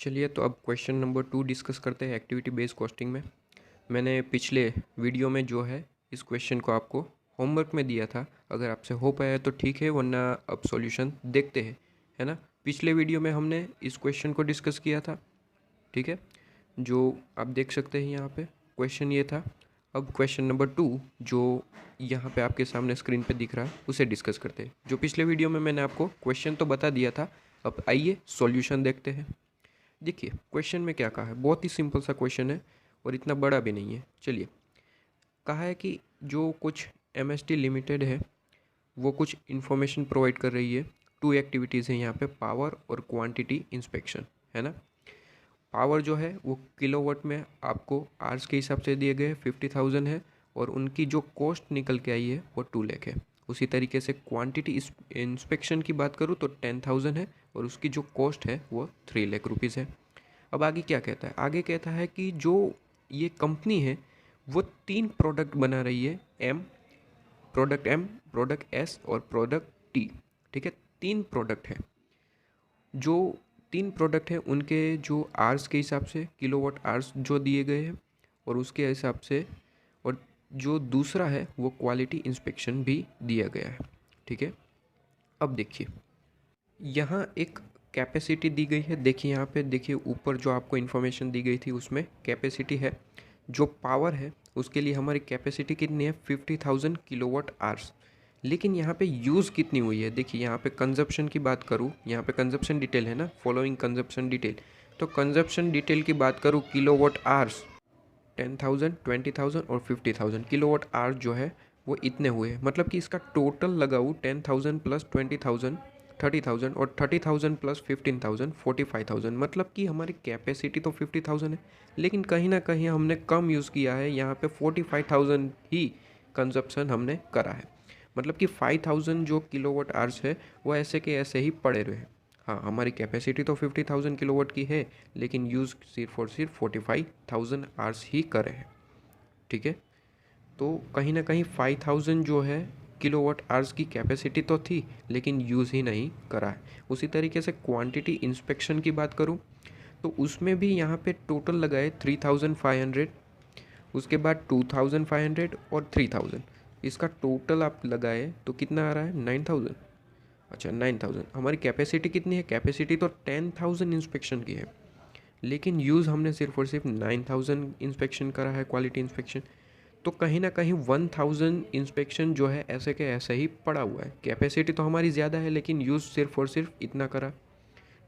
चलिए तो अब क्वेश्चन नंबर 2 डिस्कस करते हैं एक्टिविटी बेस्ड कॉस्टिंग में। मैंने पिछले वीडियो में जो है इस क्वेश्चन को आपको होमवर्क में दिया था। अगर आपसे हो पाया तो ठीक है, वरना अब सॉल्यूशन देखते हैं, है ना। पिछले वीडियो में हमने इस क्वेश्चन को डिस्कस किया था, ठीक है, जो आप देख सकते हैं यहाँ पे क्वेश्चन ये था। अब क्वेश्चन नंबर 2 जो यहाँ पे आपके सामने स्क्रीन पे दिख रहा है उसे डिस्कस करते हैं। जो पिछले वीडियो में मैंने आपको क्वेश्चन तो बता दिया था, अब आइए सॉल्यूशन देखते हैं। देखिए क्वेश्चन में क्या कहा है, बहुत ही सिंपल सा क्वेश्चन है और इतना बड़ा भी नहीं है। चलिए, कहा है कि जो कुछ एमएसटी लिमिटेड है वो कुछ इन्फॉर्मेशन प्रोवाइड कर रही है। 2 एक्टिविटीज़ हैं यहाँ पे, पावर और क्वांटिटी इंस्पेक्शन, है ना। पावर जो है वो किलोवाट में आपको आवर्स के हिसाब से दिए गए 50,000 है और उनकी जो कॉस्ट निकल के आई है वो 2 लाख है। उसी तरीके से क्वांटिटी इंस्पेक्शन की बात करूँ तो 10,000 है और उसकी जो कॉस्ट है वो 3 लाख रुपीज़ है। अब आगे क्या कहता है, आगे कहता है कि जो ये कंपनी है वो 3 प्रोडक्ट बना रही है, एम, प्रोडक्ट एस और प्रोडक्ट टी, ठीक है। 3 प्रोडक्ट है, जो 3 प्रोडक्ट हैं उनके जो आवर्स के हिसाब से किलोवाट आवर्स जो दिए गए हैं और उसके हिसाब से, और जो दूसरा है वो क्वालिटी इंस्पेक्शन भी दिया गया है, ठीक है। अब देखिए यहाँ एक कैपेसिटी दी गई है। देखिए यहाँ पे देखिए ऊपर जो आपको इन्फॉर्मेशन दी गई थी उसमें कैपेसिटी है। जो पावर है उसके लिए हमारी कैपेसिटी कितनी है, 50,000 किलोवाट आवर्स। लेकिन यहाँ पे यूज़ कितनी हुई है, देखिए यहाँ पे कंजप्शन की बात करूँ, यहाँ पे कंजप्शन डिटेल है ना, फॉलोइंग कंजप्शन डिटेल। तो कंजप्शन डिटेल की बात करूँ, किलोवाट आवर्स 10,000, 20,000 और 50,000 किलोवाट आवर्स जो है वो इतने हुए हैं। मतलब कि इसका टोटल लगाऊँ 10,000 प्लस 20,000 30,000 और 30,000 प्लस 15,000 45,000। मतलब कि हमारी कैपेसिटी तो 50,000 है, लेकिन कहीं ना कहीं हमने कम यूज़ किया है। यहाँ पे 45,000 ही कंजप्शन हमने करा है। मतलब कि 5,000 जो किलोवाट आवर्स है वो ऐसे के ऐसे ही पड़े रहे। हाँ, हमारी कैपेसिटी तो 50,000 किलोवाट की है, लेकिन यूज़ सिर्फ और सिर्फ 45,000 आवर्स ही करे हैं, ठीक है। तो कहीं ना कहीं 5,000 जो है किलोवाट आवर्स की कैपेसिटी तो थी, लेकिन यूज़ ही नहीं करा है। उसी तरीके से क्वांटिटी इंस्पेक्शन की बात करूँ तो उसमें भी यहाँ पे टोटल लगाए 3,500, उसके बाद 2,500 और 3,000। इसका टोटल आप लगाए तो कितना आ रहा है, 9,000। अच्छा 9,000, हमारी कैपेसिटी कितनी है, कैपेसिटी तो 10,000 इंस्पेक्शन की है, लेकिन यूज़ हमने सिर्फ और सिर्फ 9,000 इंस्पेक्शन करा है, क्वालिटी इंस्पेक्शन। तो कहीं ना कहीं 1,000 इंस्पेक्शन जो है ऐसे के ऐसे ही पड़ा हुआ है। कैपेसिटी तो हमारी ज़्यादा है, लेकिन यूज़ सिर्फ और सिर्फ इतना करा,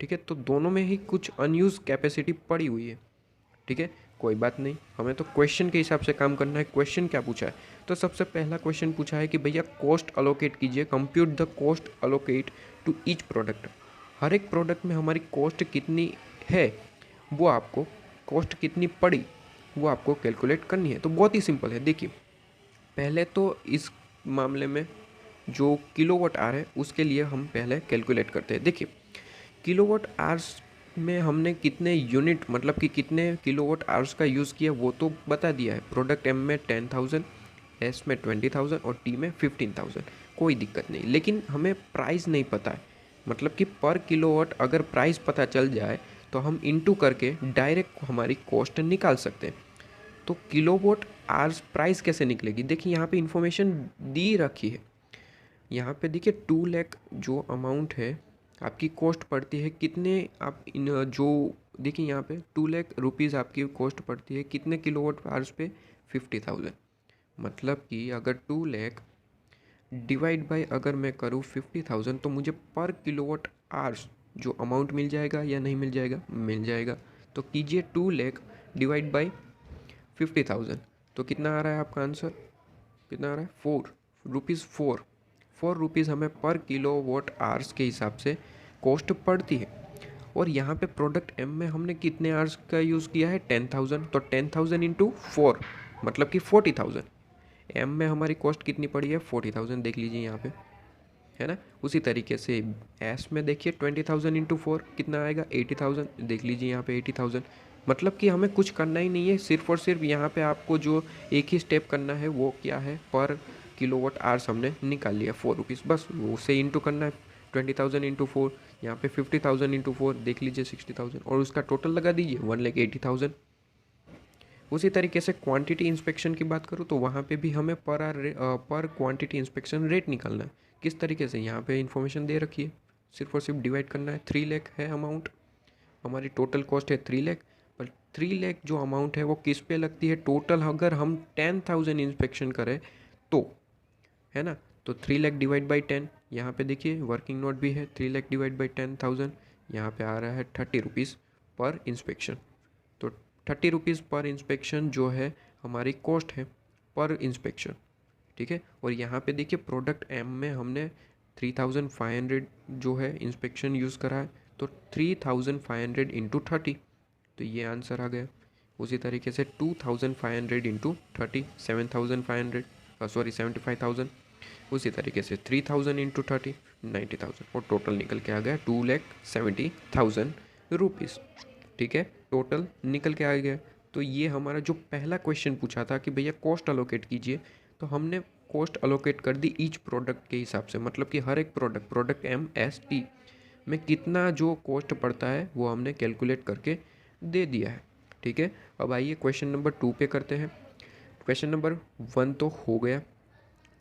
ठीक है। तो दोनों में ही कुछ अनयूज़ कैपेसिटी पड़ी हुई है, ठीक है। कोई बात नहीं, हमें तो क्वेश्चन के हिसाब से काम करना है। क्वेश्चन क्या पूछा है, तो सबसे पहला क्वेश्चन पूछा है कि भैया कॉस्ट अलोकेट कीजिए, compute the cost allocate to each product. हर एक प्रोडक्ट में हमारी कॉस्ट कितनी है, वो आपको कॉस्ट कितनी पड़ी वो आपको कैलकुलेट करनी है। तो बहुत ही सिंपल है। देखिए पहले तो इस मामले में जो किलोवाट आवर है उसके लिए हम पहले कैलकुलेट करते हैं। देखिए किलोवाट आवर्स में हमने कितने यूनिट, मतलब कि कितने किलोवाट आवर्स का यूज़ किया वो तो बता दिया है। प्रोडक्ट एम में 10,000, एस में 20,000 और टी में 15,000, कोई दिक्कत नहीं। लेकिन हमें प्राइस नहीं पता है, मतलब कि पर किलोवाट अगर प्राइस पता चल जाए तो हम इंटू करके डायरेक्ट हमारी कॉस्ट निकाल सकते हैं। तो किलोवाट आवर्स प्राइस कैसे निकलेगी, देखिए यहाँ पे इंफॉर्मेशन दी रखी है। यहाँ पे देखिए 2 लाख जो अमाउंट है आपकी कॉस्ट पड़ती है कितने, आप इन जो देखिए यहाँ पे 2 लाख रुपीज़ आपकी कॉस्ट पड़ती है कितने किलोवाट आवर्स पे, 50,000। मतलब कि अगर 2 लाख डिवाइड बाय अगर मैं करूँ 50,000 तो मुझे पर किलोवाट आवर्स जो अमाउंट मिल जाएगा या नहीं मिल जाएगा, मिल जाएगा। तो कीजिए 2 लाख डिवाइड बाई 50,000 तो कितना आ रहा है आपका आंसर, कितना आ रहा है, 4 रुपीज़ हमें पर किलोवाट आवर्स के हिसाब से कॉस्ट पड़ती है। और यहाँ पे प्रोडक्ट एम में हमने कितने आवर्स का यूज़ किया है, 10,000। तो 10,000 इंटू 4 मतलब कि 40,000। एम में हमारी कॉस्ट कितनी पड़ी है, 40,000, देख लीजिए यहाँ पे, है ना। उसी तरीके से एस में देखिए 20,000 इंटू 4 कितना आएगा, 80,000, देख लीजिए यहाँ पे 80,000। मतलब कि हमें कुछ करना ही नहीं है, सिर्फ और सिर्फ यहाँ पे आपको जो एक ही स्टेप करना है वो क्या है, पर किलोवाट आवर्स हमने निकाल लिया 4 रुपीज़, बस वो उसे इंटू करना है। 20,000 इंटू 4 यहाँ पे 50,000 इंटू 4 देख लीजिए 60,000 और उसका टोटल लगा दीजिए 1,80,000। उसी तरीके से क्वांटिटी इंस्पेक्शन की बात करूँ तो वहाँ पे भी हमें पर क्वांटिटी इंस्पेक्शन रेट निकालना है। किस तरीके से, यहाँ पे इन्फॉर्मेशन दे रखी है, सिर्फ और सिर्फ डिवाइड करना है। 3 लाख है अमाउंट, हमारी टोटल कॉस्ट है 3 लाख, पर 3 लाख जो अमाउंट है वो किस पे लगती है टोटल, अगर हम 10,000 इंस्पेक्शन करें तो, है ना। तो 3 लाख डिवाइड बाई 10, यहाँ पे देखिए वर्किंग नोट भी है, 3 लाख डिवाइड बाई 10,000, यहाँ पे आ रहा है 30 रुपीज़ पर इंस्पेक्शन। तो 30 रुपीज़ पर इंस्पेक्शन जो है हमारी कॉस्ट है पर इंस्पेक्शन, ठीक है। और यहाँ पे देखिए प्रोडक्ट एम में हमने 3,500 जो है इंस्पेक्शन यूज़ करा है, तो 3,500 इंटू 30, तो ये आंसर आ गया। उसी तरीके से 2,500 इंटू 30 7,500, सॉरी 75,000। उसी तरीके से 3,000 इंटू 30 90,000 और टोटल निकल के आ गया 2,70,000 रुपीज़, ठीक है। टोटल निकल के आ गया। तो ये हमारा जो पहला क्वेश्चन पूछा था कि भैया कॉस्ट अलोकेट कीजिए, तो हमने कॉस्ट अलोकेट कर दी ईच प्रोडक्ट के हिसाब से, मतलब कि हर एक प्रोडक्ट एम एस टी में कितना जो कॉस्ट पड़ता है वो हमने कैलकुलेट करके दे दिया है, ठीक है। अब आइए क्वेश्चन नंबर 2 पे करते हैं। क्वेश्चन नंबर 1 तो हो गया।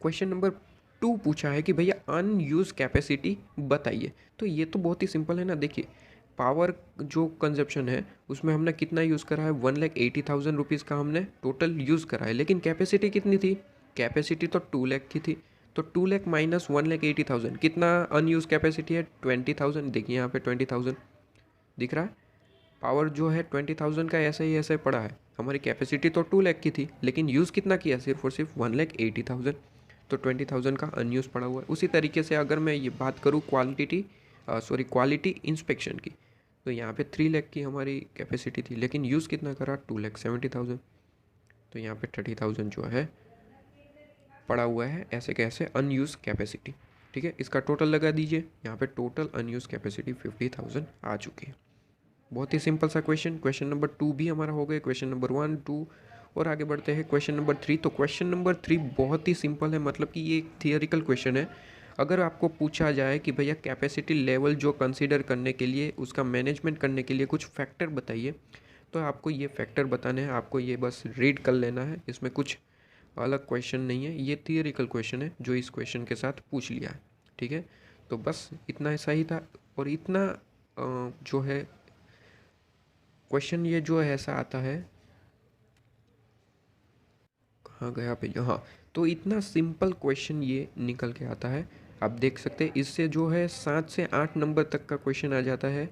क्वेश्चन नंबर 2 पूछा है कि भैया अनयूज कैपेसिटी बताइए। तो ये तो बहुत ही सिंपल है ना, देखिए पावर जो कंजप्शन है उसमें हमने कितना यूज़ करा है, 1,80,000 रुपीज़ का हमने टोटल यूज़ करा है, लेकिन कैपेसिटी कितनी थी, कैपेसिटी तो 2 लाख की थी। तो 2 लाख माइनस 1,80,000 कितना अनयूज कैपेसिटी है, 20,000। देखिए यहाँ पे 20,000 दिख रहा है, पावर जो है 20,000 का ऐसा ही ऐसा पड़ा है। हमारी कैपेसिटी तो 2 लाख की थी, लेकिन यूज़ कितना किया, सिर्फ और सिर्फ 1,80,000, तो 20,000 का अनयूज़ पड़ा हुआ है। उसी तरीके से अगर मैं ये बात करूँ क्वालिटी इंस्पेक्शन की, तो यहाँ पे 3 लाख की हमारी कैपेसिटी थी, लेकिन यूज़ कितना करा, 2,70,000, तो यहाँ पे 30,000 जो है पड़ा हुआ है ऐसे कैसे अनयूज़ कैपेसिटी, ठीक है। इसका टोटल लगा दीजिए, यहाँ पे टोटल अनयूज़ कैपेसिटी 50,000 आ चुकी है। बहुत ही सिंपल सा क्वेश्चन। क्वेश्चन नंबर 2 भी हमारा हो गया। क्वेश्चन नंबर 1 2 और आगे बढ़ते हैं क्वेश्चन नंबर 3। तो क्वेश्चन नंबर 3 बहुत ही सिंपल है, मतलब कि ये एक थियोरिकल क्वेश्चन है। अगर आपको पूछा जाए कि भैया कैपेसिटी लेवल जो कंसीडर करने के लिए, उसका मैनेजमेंट करने के लिए कुछ फैक्टर बताइए, तो आपको ये फैक्टर बताने हैं, आपको ये बस रीड कर लेना है। इसमें कुछ अलग क्वेश्चन नहीं है, ये थियोरिकल क्वेश्चन है जो इस क्वेश्चन के साथ पूछ लिया है, ठीक है। तो बस इतना ऐसा ही था। और इतना जो है क्वेश्चन ये जो है ऐसा आता है, कहाँ गया पे, हाँ। तो इतना सिंपल क्वेश्चन ये निकल के आता है, आप देख सकते हैं। इससे जो है 7 से 8 नंबर तक का क्वेश्चन आ जाता है।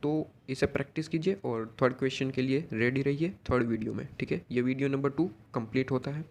तो इसे प्रैक्टिस कीजिए और थर्ड क्वेश्चन के लिए रेडी रहिए थर्ड वीडियो में, ठीक है। ये वीडियो नंबर 2 कंप्लीट होता है।